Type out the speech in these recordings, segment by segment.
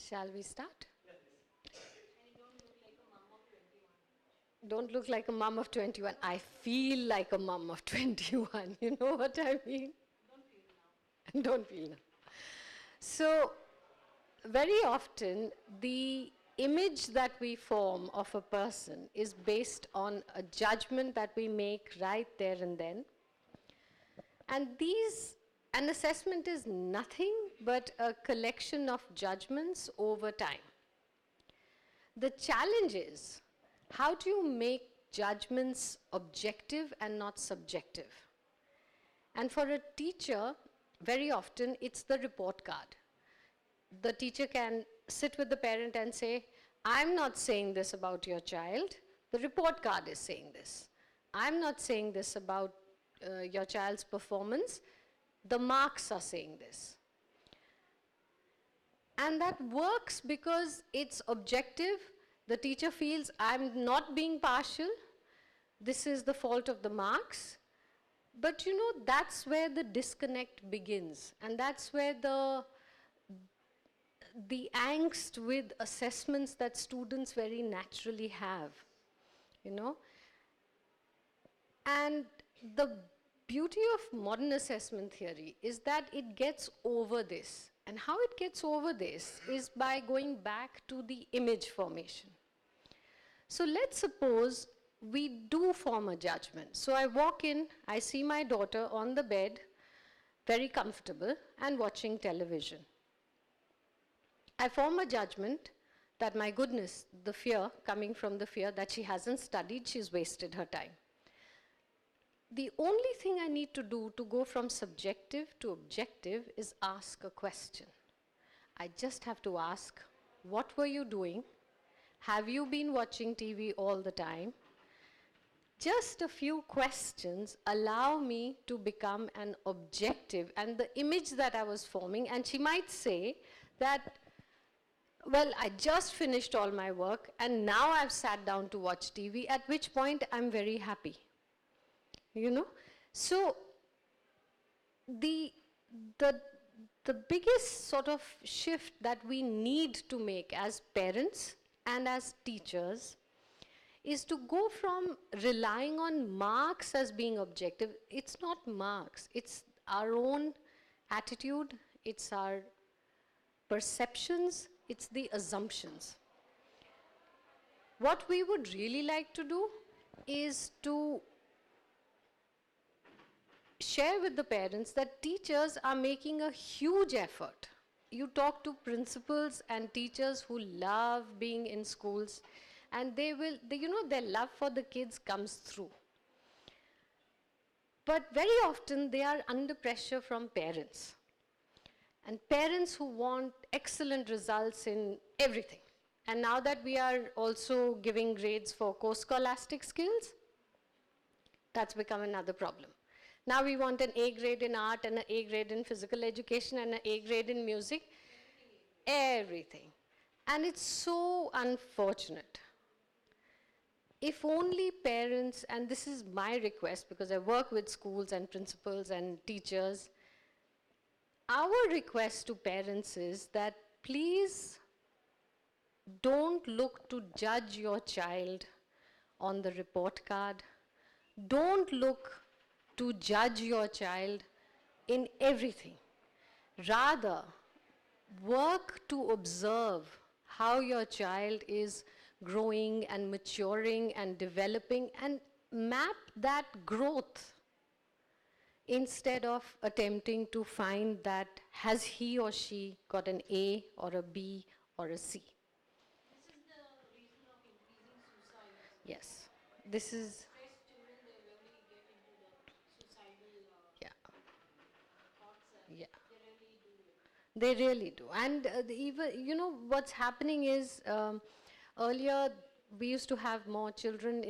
Shall we start? Don't look like a mum of 21. I feel like a mum of 21. You know what I mean? Don't feel now. So, very often, the image that we form of a person is based on a judgment that we make right there and then. And an assessment is nothing but a collection of judgments over time. The challenge is, how do you make judgments objective and not subjective? And for a teacher, very often it's the report card. The teacher can sit with the parent and say, I'm not saying this about your child, the report card is saying this. I'm not saying this about your child's performance, the marks are saying this. And that works because it's objective. The teacher feels, I'm not being partial, this is the fault of the marks. But you know, that's where the disconnect begins. And that's where the angst with assessments that students very naturally have, you know. And the beauty of modern assessment theory is that it gets over this. And how it gets over this is by going back to the image formation. So let's suppose we do form a judgment. So I walk in, I see my daughter on the bed, very comfortable, and watching television. I form a judgment that, my goodness, the fear, coming from the fear that she hasn't studied, she's wasted her time. The only thing I need to do to go from subjective to objective is ask a question. I just have to ask, what were you doing? Have you been watching TV all the time? Just a few questions allow me to become an objective, and the image that I was forming, and she might say that, well, I just finished all my work and now I've sat down to watch TV, at which point I'm very happy. You know? So the biggest sort of shift that we need to make as parents and as teachers is to go from relying on marks as being objective. It's not marks, it's our own attitude, it's our perceptions, it's the assumptions. What we would really like to do is to share with the parents that teachers are making a huge effort. You talk to principals and teachers who love being in schools, and their love for the kids comes through. But very often they are under pressure from parents. And parents who want excellent results in everything. And now that we are also giving grades for co-scholastic skills, that's become another problem. Now we want an A grade in art and an A grade in physical education and an A grade in music. Everything. And it's so unfortunate. If only parents, and this is my request because I work with schools and principals and teachers, our request to parents is that please don't look to judge your child on the report card. Don't look to judge your child in everything. Rather, work to observe how your child is growing and maturing and developing, and map that growth instead of attempting to find that has he or she got an A or a B or a C. This is the reason of increasing suicides. Yes. This is... Stressed children, they really get into the suicidal yeah. thoughts, and Yeah. they really do it. They really do. And even, you know, what's happening is, earlier we used to have more children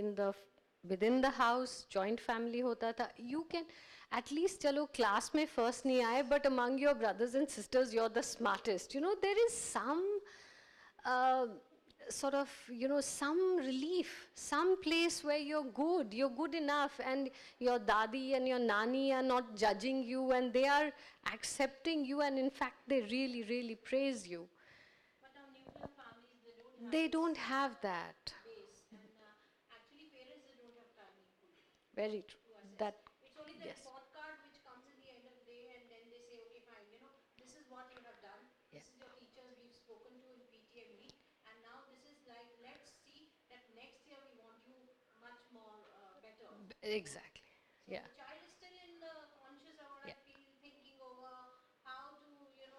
within the house, joint family hota tha. You can, at least chalo class mein first nahi aaye, but among your brothers and sisters, you're the smartest. You know, there is some sort of, you know, some relief, some place where you're good enough, and your dadi and your nani are not judging you, and they are accepting you, and in fact, they really, really praise you. But They don't have that. base. And actually, parents, they don't have time equally Very true. to assess. That, It's only that yes, report card which comes in the end of the day, and then they say, okay, fine, this is what you have done. yeah, This is your teachers we've spoken to in PTA meet, and now this is like, let's see that next year we want you much more better. exactly. So Yeah, the child is still in the conscious hour, I yeah, feel, thinking over how to,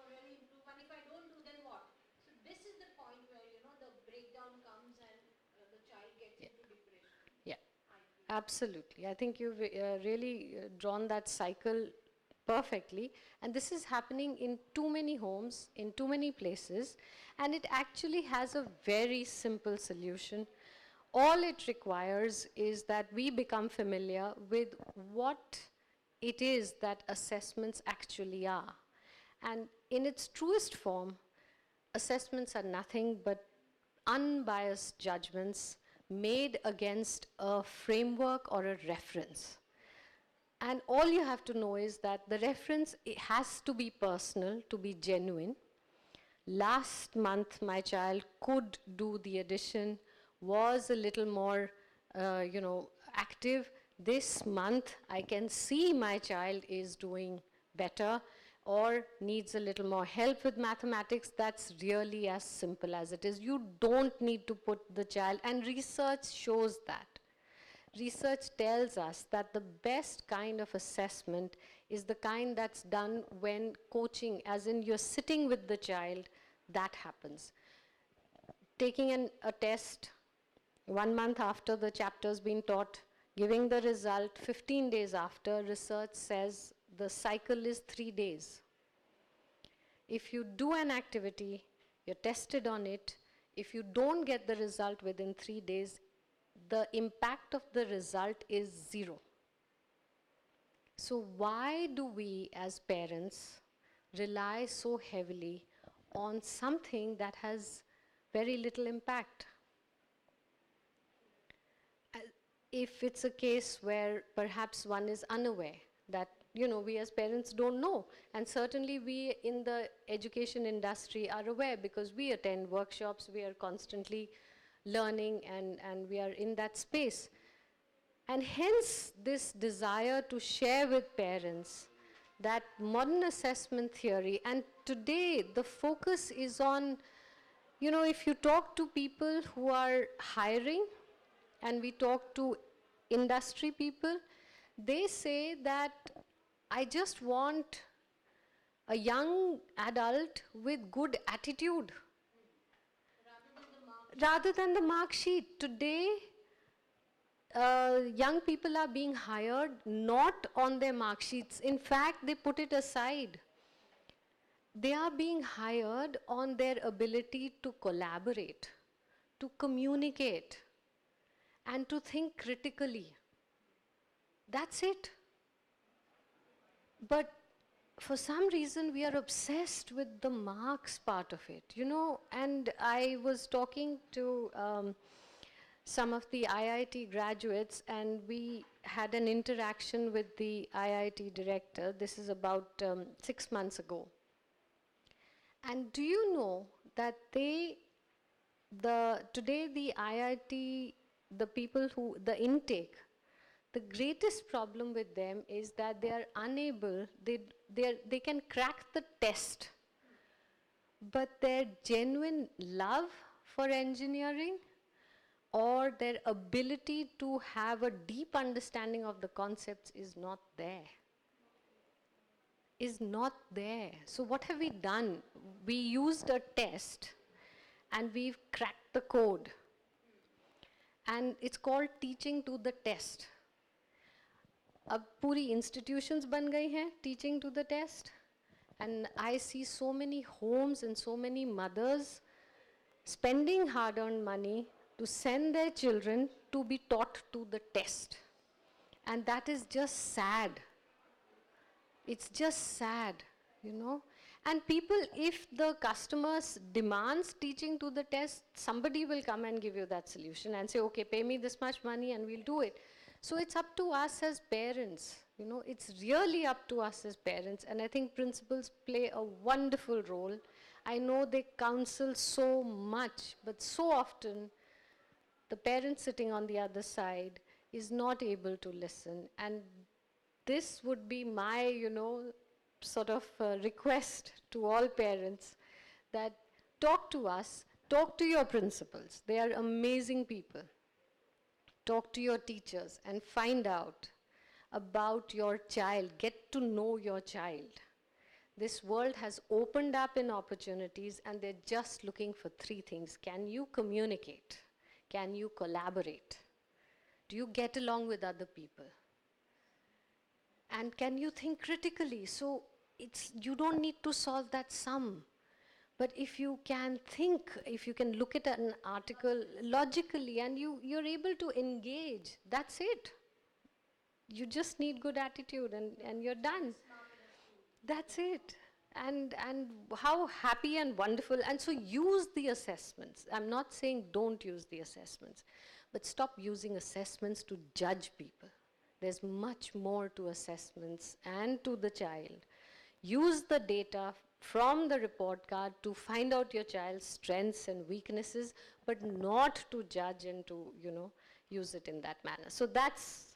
really improve. And if I don't do, then what? So this is the point where, the breakdown comes and the child gets yeah, into depression, yeah. I feel. Absolutely. I think you've really drawn that cycle perfectly. And this is happening in too many homes, in too many places. And it actually has a very simple solution. All it requires is that we become familiar with what it is that assessments actually are. And in its truest form, assessments are nothing but unbiased judgments made against a framework or a reference. And all you have to know is that the reference, it has to be personal, to be genuine. Last month, my child could do the addition, was a little more, active. This month, I can see my child is doing better or needs a little more help with mathematics. That's really as simple as it is. You don't need to put the child, and research shows that. Research tells us that the best kind of assessment is the kind that's done when coaching, as in you're sitting with the child, that happens. Taking a test 1 month after the chapter's been taught, giving the result 15 days after, research says the cycle is 3 days. If you do an activity, you're tested on it, if you don't get the result within 3 days, the impact of the result is zero. So why do we as parents rely so heavily on something that has very little impact? If it's a case where perhaps one is unaware that, we as parents don't know, and certainly we in the education industry are aware because we attend workshops, we are constantly learning, and we are in that space. And hence this desire to share with parents that modern assessment theory, and today the focus is on, if you talk to people who are hiring and we talk to industry people, they say that I just want a young adult with good attitude Rather than the mark. rather than the mark sheet. Today, young people are being hired not on their mark sheets. In fact, they put it aside. They are being hired on their ability to collaborate, to communicate, and to think critically. That's it. But for some reason, we are obsessed with the marks part of it, And I was talking to some of the IIT graduates, and we had an interaction with the IIT director. This is about 6 months ago. And do you know that today the IIT, the people who, the intake, the greatest problem with them is that they are unable, they can crack the test, but their genuine love for engineering or their ability to have a deep understanding of the concepts is not there. Is not there. So what have we done? We used a test and we've cracked the code. And it's called teaching to the test. अब पूरी institutions बन गई हैं teaching to the test. And I see so many homes and so many mothers spending hard-earned money to send their children to be taught to the test. And that is just sad. It's just sad. And people, if the customers demands teaching to the test, somebody will come and give you that solution and say, okay, pay me this much money and we'll do it. So it's up to us as parents, it's really up to us as parents. And I think principals play a wonderful role. I know they counsel so much, but so often the parent sitting on the other side is not able to listen. And this would be my, sort of request to all parents, that talk to us, talk to your principals. They are amazing people. Talk to your teachers and find out about your child. Get to know your child. This world has opened up in opportunities, and they're just looking for three things. Can you communicate? Can you collaborate? Do you get along with other people? And can you think critically? So you don't need to solve that sum. But if you can think, if you can look at an article logically and you're able to engage, that's it. You just need good attitude and you're done. That's it. And how happy and wonderful. And so use the assessments. I'm not saying don't use the assessments, but stop using assessments to judge people. There's much more to assessments and to the child. Use the data from the report card to find out your child's strengths and weaknesses, but not to judge and to, use it in that manner. So that's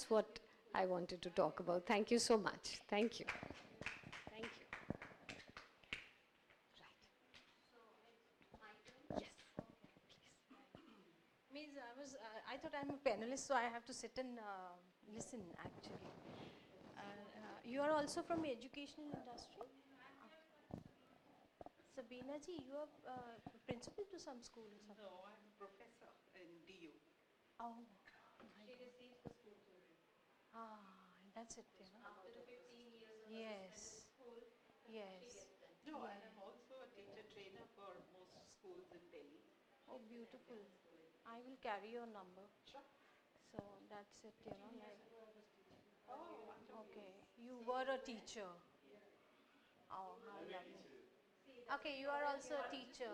what I wanted to talk about. Thank you so much. Thank you. Thank you. Right. Yes. Means I thought I'm a panelist, so I have to sit and listen actually. You are also from educational industry? Sabina ji, you are principal to some school or something? No, I'm a professor in DU. Oh, She receives the school children. that's it, After the 15 years of Yes. school, Yes. No, Yeah. I am also a teacher trainer for most schools in Delhi. Oh, beautiful. I will carry your number. Sure. So that's it, like. Oh, wonderful. Okay, you were a teacher. Oh, how lovely. Okay, you are also a teacher.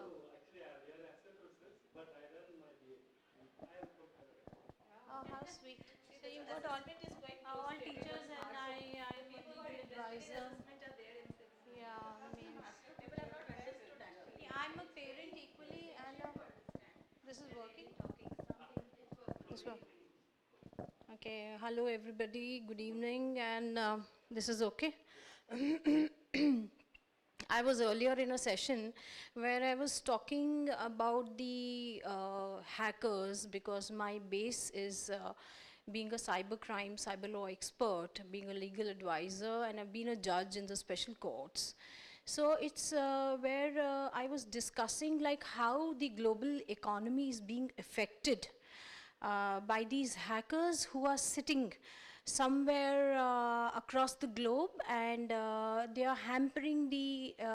Oh, how sweet. So you got all teachers, and I'm a legal advisor. Yeah, means. Yeah, I'm a parent equally, and this is working. This one. Okay, hello everybody. Good evening, and this is okay. I was earlier in a session where I was talking about the hackers, because my base is being a cyber law expert, being a legal advisor, and I've been a judge in the special courts. So it's where I was discussing like how the global economy is being affected by these hackers who are sitting somewhere across the globe, and they are hampering the